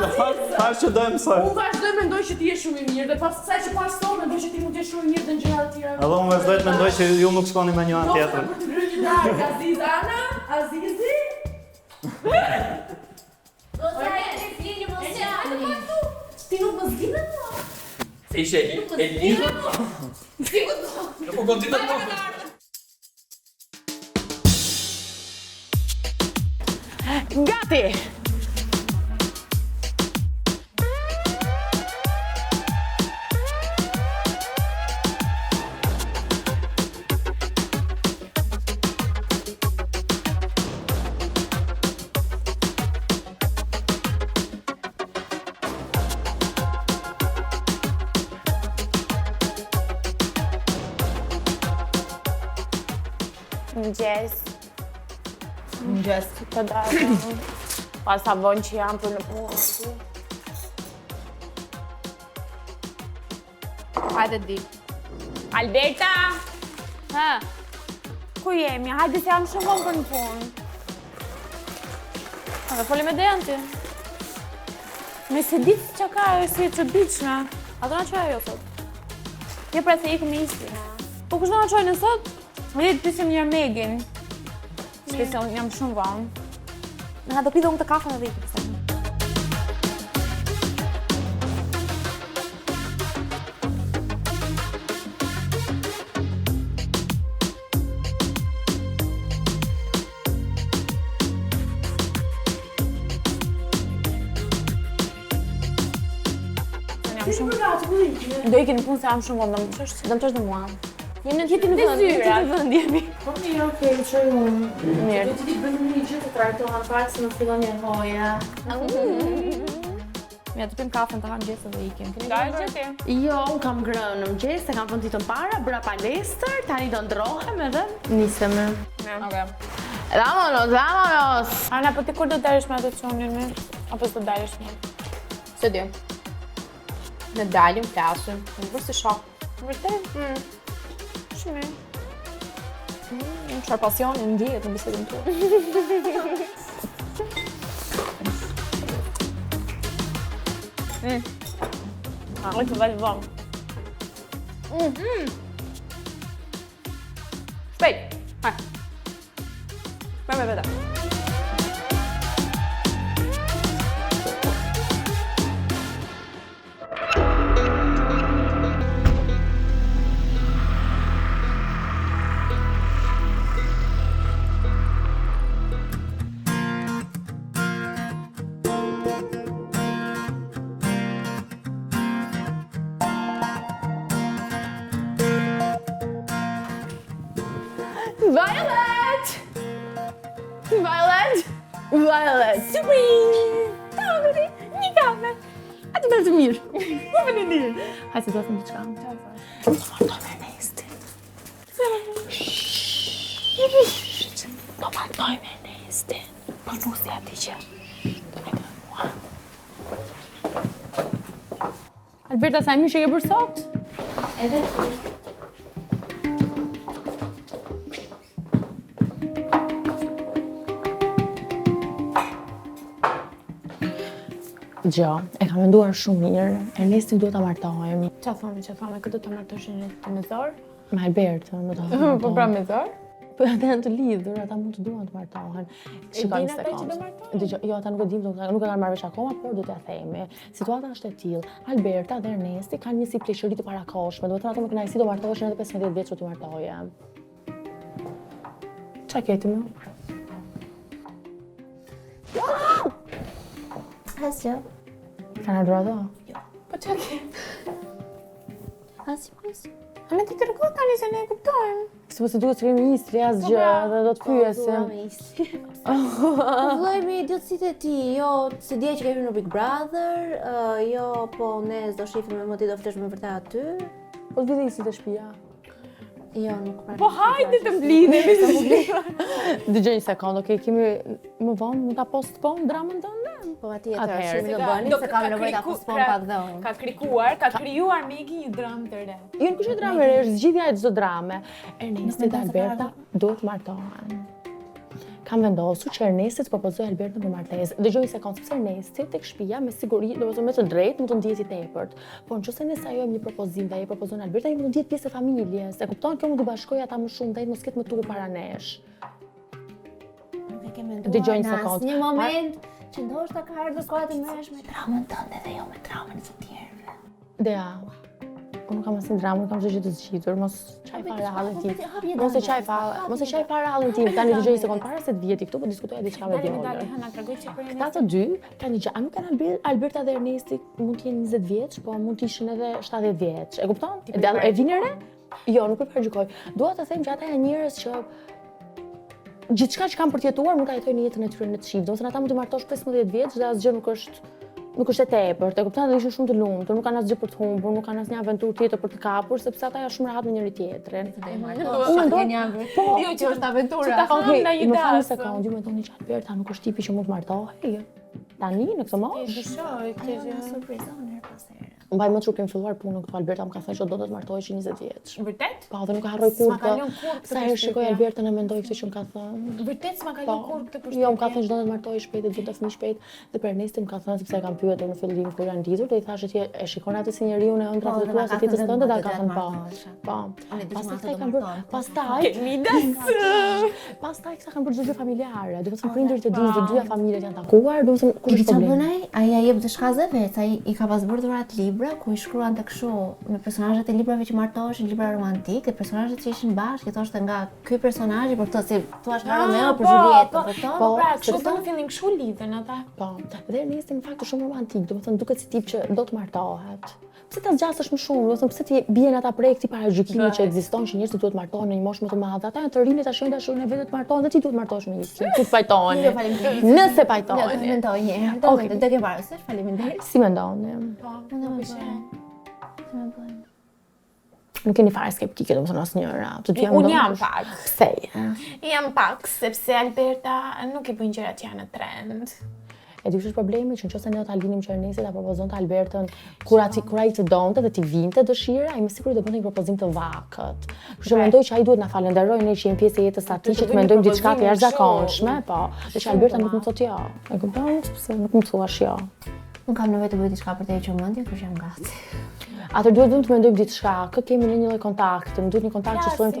Tash që do e mësoj. Unë vazhdoj mendoj që ti je shumë i mirë dhe pas kësaj që pas sot mendoj që ti mund të jesh shumë i mirë dhe në gjëra të tjera. Edhe unë vazhdoj të mendoj që ju nuk shkoni me njëra tjetrën. Për të bërë një darkë, Aziz, Ana, Azizi. Ti nuk më zgjidhe mua. Se ishe e lidhur? Nuk po konditë të Gati! Mëngjes. Mëngjes. Të darë. Pas sa vonë që jam për në punë. Hajde di. Alberta! Ha? Ku jemi? Hajde se jam shumë vonë për në punë. Dhe folim e dejan ti. Me se ditë që ka e si që bitshme. A do na qoj ajo sot? Je pra se ikëm me isi. Po kush do na qoj në sot? Me ditë pisim një Megin. Shpesi jam shumë vonë. Në do pidhe unë të kafe në dhe ikëm. Do ikin në punë se jam shumë vonë, do më qesh dhe mua. Jem në tjetin vënd jemi. Po mirë, okej, qoj unë. Mirë. Do t'i di bëjmë një gjë të trajtohan pak se më fillon një hoja. Mja të pim kafen të ham gjesë dhe ikim. Da e gjeti? Jo, unë kam grënë në mëgjes, se kam fënë ditën para, bëra palestër, tani do ndrohem edhe niseme. Okej. Vamonos! Ana, po ti kur do t'darish me atë qonin me? Apo s'do t'darish me? Se di. Në dalim, flasim, në bërë si shok. Në vërtet? Shumë. Çfarë pasioni në ndjehet në bisedën tuaj. Arrête të valë vëmë. Shpejt, haj. Shpejt me vete. Violet! Violet! Violet! Surprise! Tavëri! Një kafe! A të bërë të mirë! Më më në dirë! Hajë se do të më të qka. Do martoj me Ernestin. Do martoj me Ernestin. Për nusi ati që. Do me të mua. Alberta, sa e mirë që ke bërë sot? Edhe të. Gjo, e kam menduar shumë mirë, Ernestin duhet ta martohem. Qa thome, këtë të martoshin të me zorë? Me Albertën, më të martohem. Po pra me zorë? Po ata janë të lidhur, ata mund të duan të martohen. Shikoj një sekondë. Dgjoj, jo, ata nuk e dim, nuk e kanë marrë vesh akoma, por do t'ja themi. Situata është e tillë. Alberta dhe Ernesti kanë një si pleqëri të parakohshme, do të thonë ato me kënaqësi do martoheshin edhe 15 vjeç të martohej. Ç'a ke ti më? Asgjë. Kanë ardhur ato? Jo. Po ç'a ke? Asgjë. A me ti të rëkohë tani se ne e kuptojmë. Se si duhet të kemi isli asgjë, dhe do të pyesim. Vëllojmë idiotësitë e ti, jo, se dje që kemi në Big Brother, jo, po ne s'do shifim me më ti do flesh me vërtet aty. Po t'vide isli të shtëpia. Jo, nuk marrë. Po hajde të mblidhemi. Dgjoj një sekond, okej, kemi më vonë mund ta postpone dramën tënde? Po patjetër, shumë do bëni se kam nevojë ta postpon pak dhe unë. Ka krijuar Megi një dramë të re. Jo, nuk është dramë, është zgjidhja e çdo drame. Ernesti dhe Alberta duhet martohen. Kam vendosur që Ernesti të propozoj Albertën për martesë. Dëgjoj një sekond, sepse Ernesti tek shtëpia me siguri, domethënë me të drejtë mund të ndihet i tepërt. Po nëse ne sajojmë një propozim dhe ai propozon Alberta, ai mund të ndihet pjesë e familjes. E kupton, kjo mund të bashkojë ata më shumë, dhe mos ketë më turp para nesh. Dëgjoj një sekond. Një moment që ndoshta ka ardhur koha të merresh me dramën tënde dhe jo me dramën e të tjerëve. Dea. Unë kam asnjë dramë, kam çdo gjë të zgjitur, mos çaj fare hallin tim. Mos e çaj fare hallin tim. Tani dëgjoj një sekond para se të vijeti këtu, po diskutoja diçka me Viola. Këta të dy kanë gjë, a nuk kanë Alberta dhe Ernesti mund të jenë 20 vjeç, po mund të ishin edhe 70 vjeç. E kupton? E vini re? Jo, nuk e parajgjoj. Dua të them që ata janë njerëz që gjithçka që kanë për të jetuar mund ta jetojnë në jetën e tyre në të çift. Domethënë ata mund të martosh 15 vjeç dhe asgjë nuk është nuk është e tepërt, e kupton, dhe ishin shumë të lumtur, nuk kanë asgjë për të humbur, nuk kanë asnjë aventurë tjetër për të kapur, sepse ata janë shumë rehat me njëri tjetrin. Po, jo që është aventura. Okej, më falni një sekondë, ju mendoni që Alberta nuk është tipi që mund të martohej? Tani në këtë moshë? Surprizon her pas here. Mbaj më trupin filluar punën këtu, Alberta më ka thënë që do të martohej 20 vjeç. Vërtet? Po, dhe nuk e harroj kurrë. Sa herë shikoj Albertën e mendoj këtë që më ka thënë. Vërtet s'ma ka lënë kurrë këtë përshtypje. Jo, më ka thënë që do të martohej shpejt, do të fëmijë shpejt, dhe për Ernestin më ka thënë sepse e kam pyetur në fillim kur janë lidhur, dhe i thashë ti e shikon atë si njeriu në ëndrat e tua, se ti të stënde dhe ka thënë po. Po. Pastaj kanë bërë, pastaj sa kanë bërë zgjedhje familjare, do të thonë prindërit e dinë të dyja familjet janë takuar, do të thonë kush është problemi? Ai ja jep diçka vetë, ai i ka pas bërë dhurat libra ku i shkruan tek kështu me personazhet e librave që martoheshin, libra romantik, dhe personazhet që ishin bashkë, thoshte nga ky personazh për këtë si thua nga Romeo për Julietën, kupton? Po, pra, kështu në fillim kështu lidhen ata. Po. Dhe Ernesti në fakt është shumë romantik, do të thonë duket si tip që do të martohet. Pse ta zgjasësh më shumë, do të thonë pse ti bien ata projekti paragjykimit që ekziston që njerëzit duhet martohen në një moshë më të madhe. Ata janë të rinj tash janë dashurinë e vetë të martohen dhe ti duhet martohesh me një. Ti fajtoheni. Nëse fajtoheni. Do të mendoj një herë. Okej, do ke parasysh, faleminderit. Si mendoni? Po, Unë më bëj. Nuk keni fare skeptike, do të thonë asnjëra. Unë jam pak. Pse? Jam pak, sepse Alberta nuk i bën gjërat që janë në trend. E di është problemi që nëse ne do ta linim që Ernesti ta propozonte Albertën kur ai të donte dhe ti vinte dëshira, ai më sigurisht do bënte një propozim të vakët. Kështu që mendoj që ai duhet na falenderojë ne që jemi pjesë e jetës së atij, që të mendojmë diçka të jashtëzakonshme, po. Dhe që Alberta nuk më thotë jo. E kupton? Sepse nuk më thuash jo. Unë kam nevojë të bëj diçka për të hequr mendjen, kur jam gati. Atë duhet të mendojmë diçka, kë kemi në një lloj kontakti, më duhet një kontakt që thonë.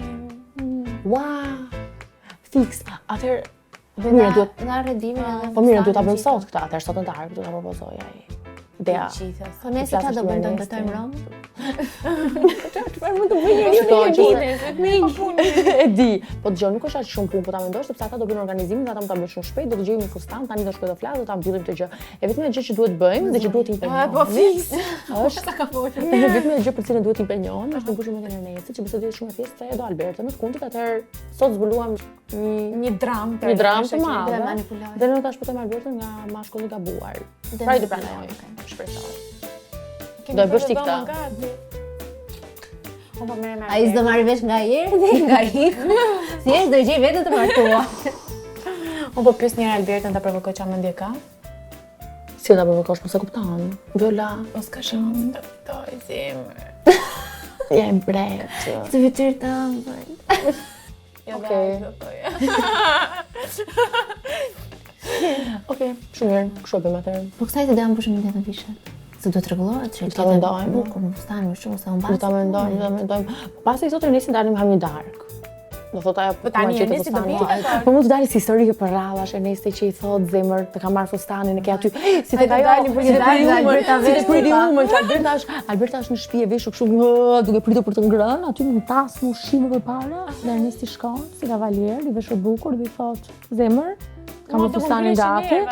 Wow. Fix. Atëherë mirë duhet nga rredimin edhe. Po mirë duhet ta bëjmë sot këtë, atëherë sot në darkë do ta propozoj ai. Ideja. Po nëse ta do bëjmë të tojmë Rom. Çfarë mund të bëjë? E di, po dëgjoj nuk është aq shumë punë, po ta mendosh sepse ata do bëjnë organizimin, ata mund ta bëjnë shumë shpejt, do të gjejmë një fustan, tani do shkoj të flas, do ta mbyllim këtë gjë. E vetmja gjë që duhet bëjmë dhe që duhet të impenjohemi. Po fix. Është sa ka folur. E vetmja gjë për cilën duhet të impenjohemi është të ngushtojmë me Ernestin, që besoj të jetë shumë e thjeshtë se do Alberta, më kundit atëherë sot zbuluam një dram të madhe. Dhe ne do ta shpëtojmë Albertën nga mashkulli i gabuar. Pra i të pranoj. Shpresoj. Do e bësh ti këtë. Ai s'do marrë vesh nga herë dhe nga iku. Thjesht do gjej vetë të martuar. Unë po pyes njëherë Albertën ta provokoj çfarë mendje ka. Si ta provokosh, mos e kupton. Viola, O s'ka shans të kuptoj zemër. Ja e mbret. Të fytyrë të ëmbël. Okej. Okej, shumë mirë. Kështu e bëjmë atëherë. Po kësaj të dëam pushim në vishet. Se duhet rregullohet që ta mendojmë. Bukur, më stan më shumë se unë Do ta mendojmë. Pastaj sot Ernesti dalim ham një dark. Do thot ajo po tani Ernesti do vi. Po mund të dalë si histori për radhash Ernesti që i thot zemër të ka marrë fustanin e ke aty. Si tek ajo për një dalë Alberta vesh. Si Pretty Woman që Alberta është në shtëpi e veshur kështu duke pritur për të ngrënë, aty në tas në ushqim përpara. Dhe Ernesti shkon si kavalier, i veshur bukur dhe i thot zemër kam fustanin gati.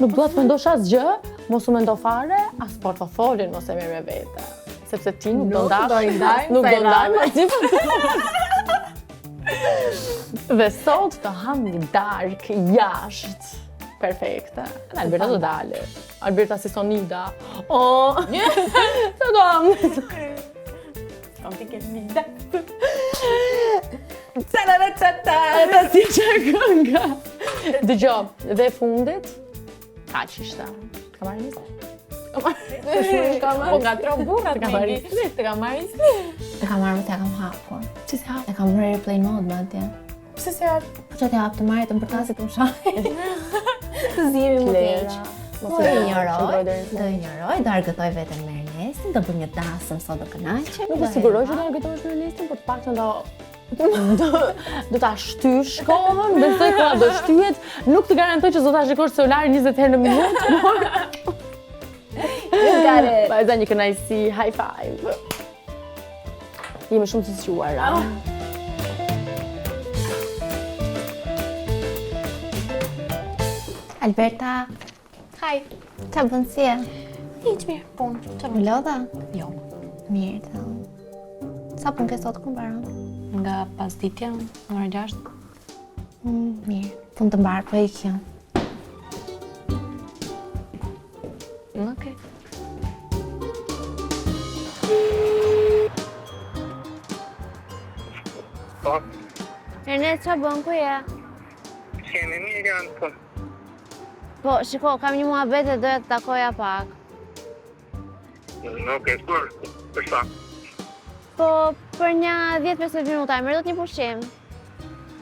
Nuk dua të mendosh asgjë, mos u mendo fare, as portofolin mos e merr me vete. Sepse ti nuk do ndash. Nuk do ndash. Dhe sot të ham një dark jashtë. Perfekte. Alberta do dalë. Alberta si Sonida. Oh, të do ham. Kam t'i këtë një dark. Ta si që kënga. Dëgjoj, dhe fundit, kaq ishte. Ka marrë nisë? Po nga tro burrat me një. Të ka marrë nisë? E kam marrë, të kam hapur. Që si hapë? E kam bërë airplane mode me atje. Pse se hapë? Po që t'ja hapë të marrë të mbërkasit të më shajë. Të zimi më të eqë. Po do injoroj, do argëtoj vetën me Ernestin, do bërë një dasëm sot do kënaqem. Nuk e siguroj që do argëtojsh me Ernestin, po të paktën do ta shtysh kohën, besoj koha do shtyhet, nuk të garantoj që do ta shikosh celularin 20 herë në minutë, por vajza një kënaqësi, high five. Jemi shumë të sqaruara. Alberta, Haj, qa bën si e? hiq mirë, punë. Qa bën lodha? Jo. Mirë të. Sa punë ke sot, ku mbaron? Nga pasditja, ora 6. Mirë, punë të mbarë, po ikja. Okej. Ernest, qa bën, ku je? Kemi mirë janë po. Po, shiko, kam një muhabet e doja të takoja pak. Nuk e kur, për sa? Po, për një 10-15 minuta, e mërë do të një pushim.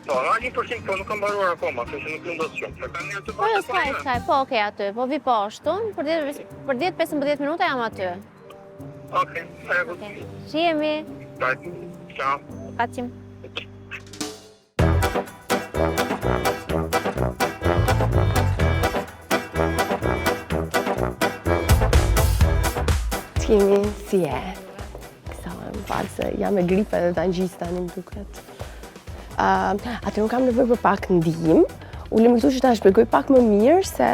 Po, nga një pushim, po nuk kam baruar akoma, se që nuk do të shumë. Po, jo, s'kaj, po, okej aty, po vi poshtun, për 10-15 minuta jam aty. Okej, e ku. Shihemi. Ciao. Pacim. Kemi si e. Kësa më falë se jam e gripe dhe ta ngjis tani më duket. Atë nuk kam nevojë për pak ndihmë. Ulem këtu që ta shpjegoj pak më mirë se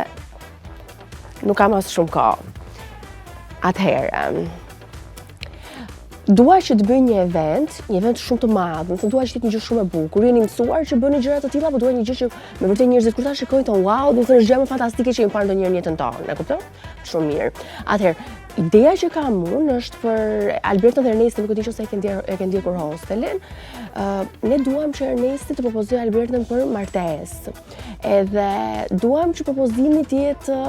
nuk kam as shumë kohë. Atëherë, dua që të bëj një event shumë të madh, do të dua që të jetë një gjë shumë e bukur. Jeni mësuar që bëni gjëra të tilla, por dua një gjë që me vërtet njerëzit kur ta shikojnë thonë wow, do të thënë gjë më fantastike që jemi parë ndonjëherë në jetën tonë, e kupton? Shumë mirë. Atëherë, ideja që kam unë është për Albertën dhe Ernestin, nuk e di nëse e ke ndjekur hostelin. Ne duam që Ernesti të propozojë Albertën për martesë. Edhe duam që propozimi të jetë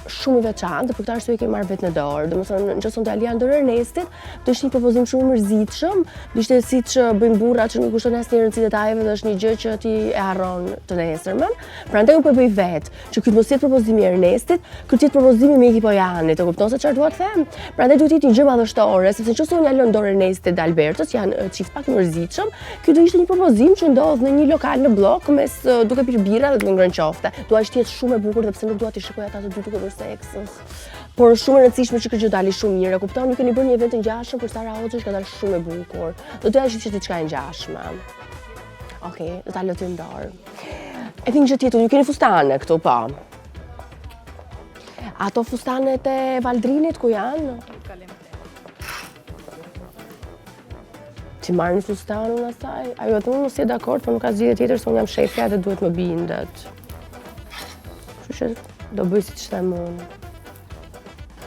shumë i veçantë, për këtë arsye kemi marrë vetë në dorë. Domethënë, nëse do Alian dorë Ernestit, do ishte një propozim shumë i mërzitshëm, do ishte siç bëjnë burrat që nuk kushton asnjë rëndësi detajeve dhe është një gjë që ti e harron të nesërmen. Prandaj unë po bëj vetë, që ky mos jetë propozimi i Ernestit, ky të jetë propozimi me ekip Ojanit, e kupton se çfarë dua të them? Prandaj duhet të jetë një gjë madhështore, sepse nëse unë ja lëm dorë Ernestit dhe Albertës, janë çift pak të mërzitshëm, ky do ishte një propozim që ndodh në një lokal në blok mes duke pirë bira dhe të ngrënë qofte. Dua që të jetë shumë e bukur dhe pse nuk dua të shikoj ata të dy duke seks. Por shumë e rëndësishme që kjo gjë dali shumë mirë, e kupton? Ju keni bërë një event të ngjashëm për Sara Hoxha që ka dalë shumë e bukur. Do doja që të diçka e ngjashme. Okej, do ta lë ti në dorë. E di një gjë tjetër, ju keni fustane këtu, po. Ato fustanet e Valdrinit ku janë? Ti marrë një fustanën asaj? Ajo të unë mos je dakord, po nuk ka zgjidhje tjetër se unë jam shefja dhe duhet më bindet. Kështu që do bëj si që them unë.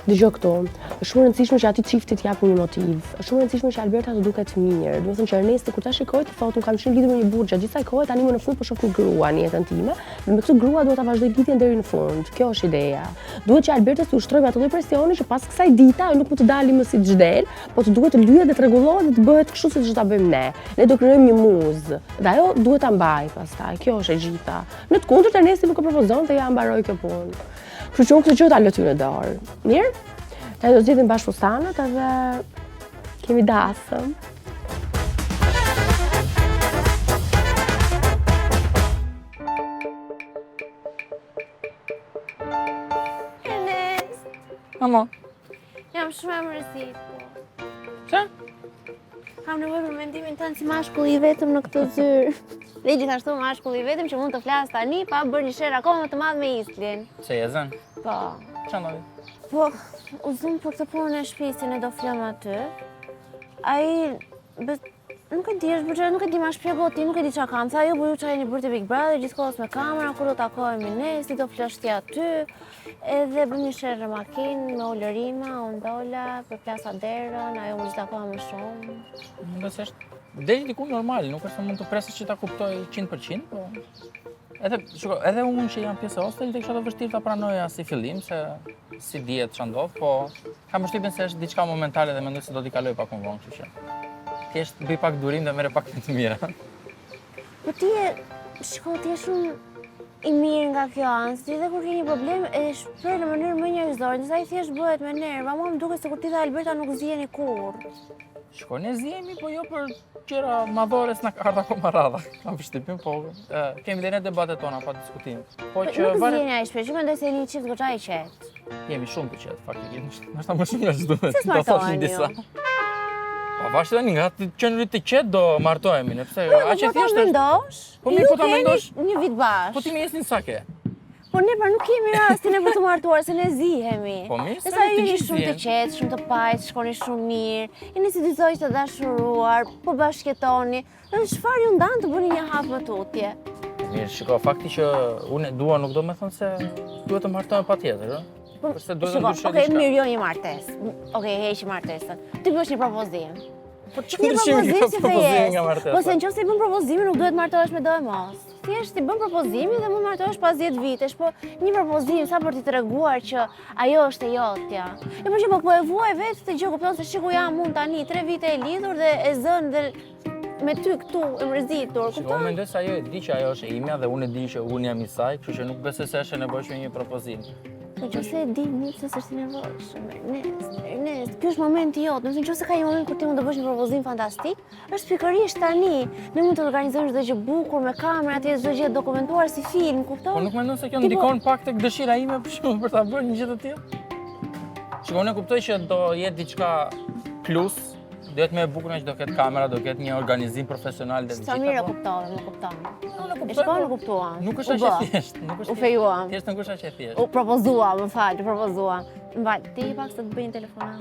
Dëgjoj këtu, është shumë rëndësishme që ati çiftit jap një motiv. Është shumë rëndësishme që Alberta të duket mirë. Do të thënë që Ernesti kur ta shikoj të thotë, unë kam qenë lidhur me një burrë gjatë gjithë kësaj kohe, tani më në fund po shoh një grua në jetën time. Dhe me këtë grua duhet ta vazhdoj lidhjen deri në fund. Kjo është ideja. Duhet që Alberta të ushtrojë atë lloj presioni që pas kësaj dite ajo nuk mund të dalë më si çdel, po të duhet të lyhet dhe të rregullohet dhe të bëhet kështu siç ta bëjmë ne. Ne do krijojmë një muzë. Dhe ajo duhet ta mbaj pastaj. Kjo është e gjitha. Në të kundërt Ernesti nuk e propozon dhe ja mbaroi kjo punë. Kështu që unë këtë gjë ta lë ty në dorë. Mirë? Ne do zgjidhim bashkë fustanët edhe kemi dasëm. Ernest, Amo, jam shumë e mërzitur. që? Kam nevojë për mendimin tënd si mashkulli i vetëm në këtë zyrë. Dhe gjithashtu mashkulli i vetëm që mund të flas tani pa bërë një sherr akoma më të madh me Islin. Se je zën? Po. Çfarë ndodhi? Po, u zëm për këtë punën e shtëpisë ne do flëm aty. Ai nuk e di, nuk e di ma shpjego ti, nuk e di çfarë kam. Tha, jo, po ju çajeni bërë të Big Brother gjithkohës me kamera, kur do takohemi ne, si do flesh ti aty. Edhe bëm një sherrë në makinë me ulërima, unë dola, përplasa derën, ajo më takoha më shumë. Mendoj se është deri diku normal, nuk është se mund të presësh që ta kuptoj 100%, po. Edhe unë që jam pjesë e hostelit e kisha të vështirë ta pranoja si fillim, se si dihet ç'a ndodh, po kam përshtypjen se është diçka momentale dhe mendoj se do t'i kaloj pak më vonë, kështu që thjesht bëj pak durim dhe merre pak të mira. Po ti je shumë i mirë nga kjo anë, ti dhe kur ke një problem e shpreh në mënyrë më njerëzore, ndërsa ai thjesht bëhet me nerva, mua më duket se kur ti dhe Alberta nuk ziheni kurrë. Shko, ne zihemi, po jo për gjëra madhore s'na ka ardhur akoma radha. Kam përshtypjen, po kemi dhe ne debatet tona pa diskutim. Po që nuk ziheni aq shpesh, mendoj se jeni një çift goxha i qetë. Jemi shumë të qetë, faktikisht. Ndoshta më shumë nga ç'duhet. Se s'martoheni ju? Po vazhdo tani nga të qenurit të qetë do martohemi, nepse aq e thjeshtë. Po ta mendosh? Po mirë, po ta mendosh. Një vit bashkë. Po ti më jesni sa ke? Po ne pra nuk kemi rastin e për të martuar, se ne zihemi. Po mirë, se ju jeni shumë të qetë, shumë të paqë, shkoni shumë mirë, jeni si dy zogjë të dashuruar, po bashkëjetoni. Dhe çfarë ju ndan të bëni një hap më tutje? Mirë, shiko, fakti që unë dua nuk do me thënë se duhet të martohem patjetër, ëh. Përse duhet të ndryshoj diçka. Okej, mirë, jo një martesë. Okej, heqi martesën. Ti bësh një propozim. Po një propozim si fejes. Po se nëse i bën propozimin nuk duhet martohesh me do e mos. Thjesht i bën propozimin dhe mund martohesh pas 10 vitesh, po një propozim sa për t'i treguar që ajo është e jotja. E për shembull po e vuaj vetë të gjë, kupton se shiku jam mund tani 3 vite e lidhur dhe e zën dhe me ty këtu e mërzitur, kupton? Unë mendoj se ajo e di që ajo është e imja dhe unë e di që unë jam i saj, kështu që nuk besoj se është e nevojshme një propozim. Po nëse e di se s'është i nevojshëm. Ernest, ky është momenti jot. Nëse ka një moment kur ti mund të bësh një propozim fantastik, është pikërisht tani. Ne mund të organizojmë çdo gjë bukur me kamera, atje çdo gjë dokumentuar si film, kupton? Po nuk mendon se kjo ndikon pak tek dëshira ime për ta bërë një gjë të tillë? Shikoj, unë kuptoj që do jetë diçka plus, do jetë më e bukur që do ketë kamera, do ketë një organizim profesional dhe Sa mirë e kuptove, më kupton. Nuk kuptuam. Nuk është aq e thjeshtë, U fejuam. Thjesht nuk është aq e thjeshtë. U propozua, më fal, propozua. Mbaj, ti pak se të bëjnë telefonat.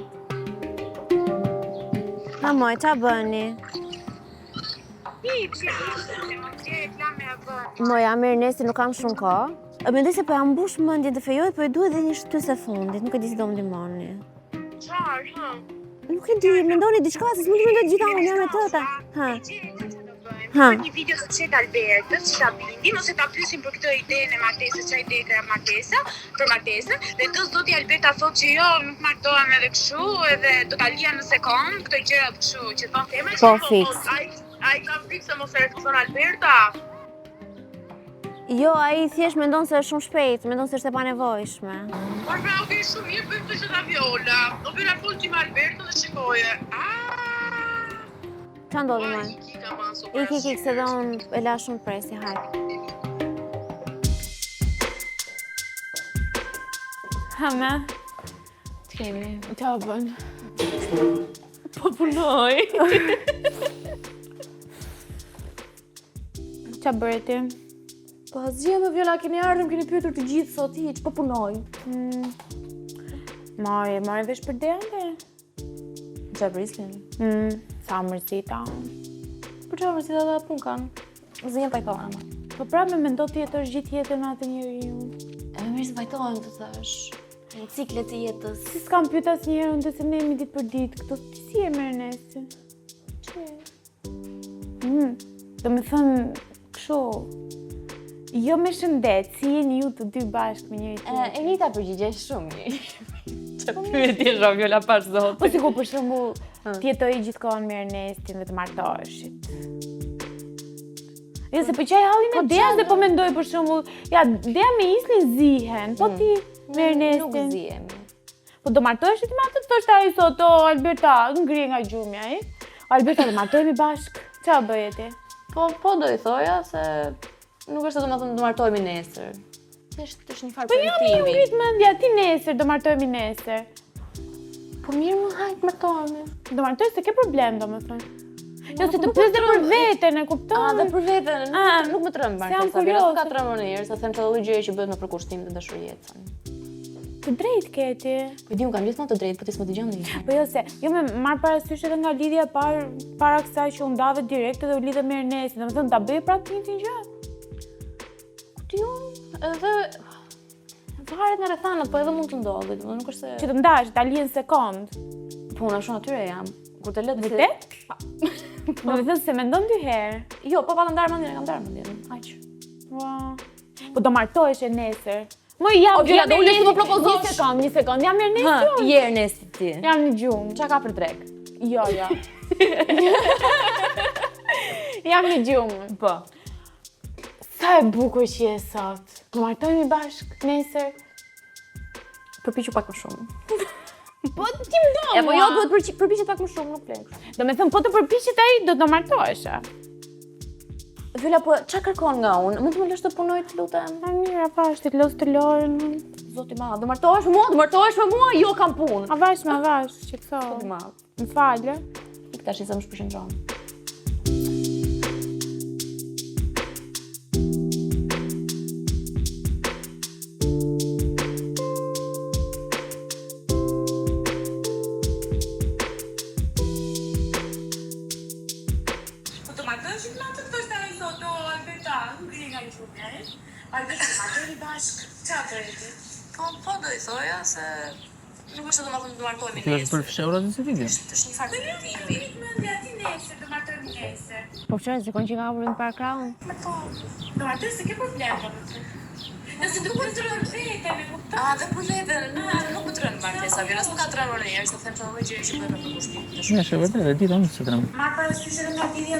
Ha moj, qa bëni? Moja, mirë nesi, nuk kam shumë kohë. Mendoj se po ja mbush mendjen të fejojt, po e duhet edhe një shtysë fundit, nuk e di si do më ndihmoni. Nuk e di, mendoni diçka, se s'mund të mendoj gjitha unë jam e tëta. Një video të qetë Albertës, që ta bindin, ose ta pyesim për këtë idenë e martesës, që ide ka martesa, për martesën, dhe të zoti Alberta thotë që jo, nuk martohem edhe kështu, edhe do ta lija në sekond, këto gjëra kështu, që thon femra. Po fiks. Ai ka fiks se mos e refuzon Alberta. Jo, ai thjesht mendon se është shumë shpejt, mendon se është e panevojshme. Por pra, okay, shumë mirë, bëjmë të që ta Viola. Do bëra full që me Alberto dhe shikoje. Qa ndodhi moj? Iki, se dhe unë e la shumë presi, hajt. Hame, të kemi, qa bën? Po punoj. Qa bërë ti? Po asgjë më Viola, keni ardhur, keni pyetur të gjithë sot hiç, po punoj. Marrë vesh për dende? Qa brislin? Sa mërzita. Për qa mërzita dhe pun kanë? Zënjën pajtohen, ama. Po pra me mendo tjetër gjithë jetën atë njeriu. E me mirë se pajtohen të thash. Në ciklet e jetës. Si s'kam pyet asnjëherë unë se ne jemi ditë për ditë, këto ti si e merr Nesi? Çe? Do me thënë kështu. Jo me shëndet, si jeni ju të dy bashkë me njëri tjetrin. Enita përgjigje shumë mirë. Çfarë pyetje është Viola pas zot? Po sikur për shembull ti jetoj gjithkohon me Ernestin dhe të martoheshit. Jo se po qaj hallin e Deas dhe po mendoj për shembull, ja Dea me Islin zihen, po ti me Ernestin. Nuk zihemi. Po do martoheshit me atë të thoshte ai sot, o Alberta, ngri nga gjumja, ai? Alberta, do martohemi bashkë. Çfarë bëje ti? Po do i thoja se nuk është se do më thënë do martohemi nesër. Është një farë përritimi. Po jo, mi ngrit mendja, ti nesër, do martohemi nesër. Po mirë më hajt martohemi. Do martohesh se ke problem, do më thënë. Jo, se të pyes dhe për veten, e kupton? Dhe për veten, nuk më trëmbë martesa. Jam kurioze. Nuk ka trëmbë në njerë, se them të dhe gjëje që bëhet me përkushtim dhe dashurijecën. Të drejt ke ti. Po di, unë kam gjithmonë të drejt, po ti s'më dëgjon dhe. Po jo se, jo me marr parasysh edhe nga lidhja para kësaj që u ndave direkt dhe u lidhe me Ernestin, domethënë ta bëj pra të njëjtin gjë. Ti edhe varet nga rrethanat, po edhe mund të ndodhi, domethënë nuk është se që të ndash, ta lihen sekond. Po unë ashtu atyre jam. Kur të lë vërtet? Domethënë se mendon dy herë. Jo, po pa të ndarë mendjen, e kam ndarë mendjen. Aq. Ua. Po do martohesh e nesër. Më jam do ulësh të më propozosh. Një sekond, jam Ernesti. Je Ernesti ti. Jam në gjumë. Qa ka për drek? Jo. Jam në gjumë. Po. Sa e bukur që je sot. Do martohemi bashkë nesër. Përpiqu pak më shumë. Po ti më do. Po jo, duhet përpiqet pak më shumë, nuk plen kështu. Do me thënë, po të përpiqet ai, do të martohesha. Viola, po qa kërkon nga unë? Mund të më lësh të punoj të lutem? Mira, pash, ti të lësh të lojën. Zoti ma, do martohesh me mua, jo kam punë. Avash, që këso. Zoti ma. Më falë. Ik tash i zëm shpërshëndron. Po do i thoja se Nuk është domethënë të martohemi Kjo është për fshehura të video. Është një farë motivi. Mendja ti nesër, do martohemi nesër. Po fshoj se që ka për para krahun. Po, do martohemi se ke problem domethënë. Nëse nuk më trën vetën, e kupton? Dhe për vetën, nuk më trën martesa, vjen nuk ka trënë në herë, se them çfarë gjë që bëhet për kushtin. Ne është vërtet, e di tonë se trem. Ma parasysh edhe nga lidhja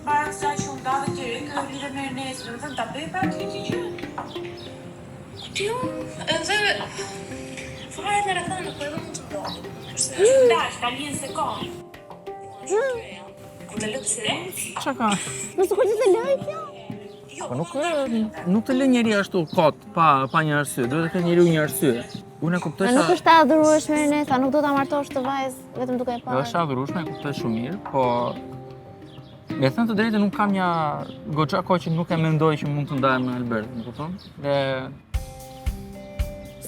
para kësaj që unë dave të ri, kjo lidhe me Ernestin, domethënë ta bëj pa këtë gjë. Ti edhe fare në rrethana po edhe mund të bëj. Kurse dash tani në sekond. Ku të lëpse? Çka ka? Mos u kujtë të lëj kjo. Po nuk të lë njeri ashtu kot pa një arsye, duhet të ketë njeriu një arsye. Unë e kuptoj A nuk është e adhurueshme Ernesta, nuk do ta martosh të vajzë vetëm duke e parë. Është e adhurueshme, e kuptoj shumë mirë, po me thënë të drejtë nuk kam një goxha kohë që nuk e mendoj që mund të ndahem me Albertin, e kupton?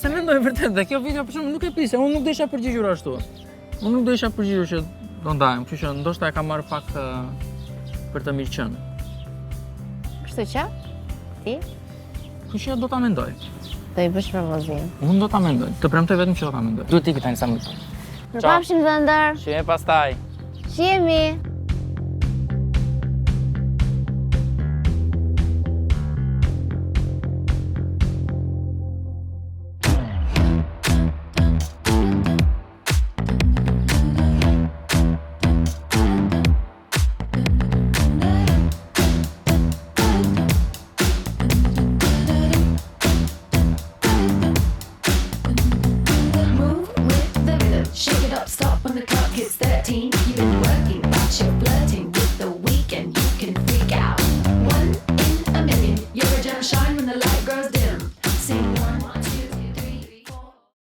Se mendoj vërtet dhe kjo video për shembull nuk e prisja, unë nuk do isha përgjigjur ashtu. Unë nuk do isha përgjigjur që do ndahem, kështu që ndoshta e kam marrë pak për të mirë qenë. Kështu që? Ti? Kështu që do ta mendoj. Do i bësh propozim. Unë do ta mendoj. Të premtoj vetëm që do ta mendoj. Duhet ikë tani sa më. Përpafshim dhe ndër. Shihemi pastaj. Shihemi.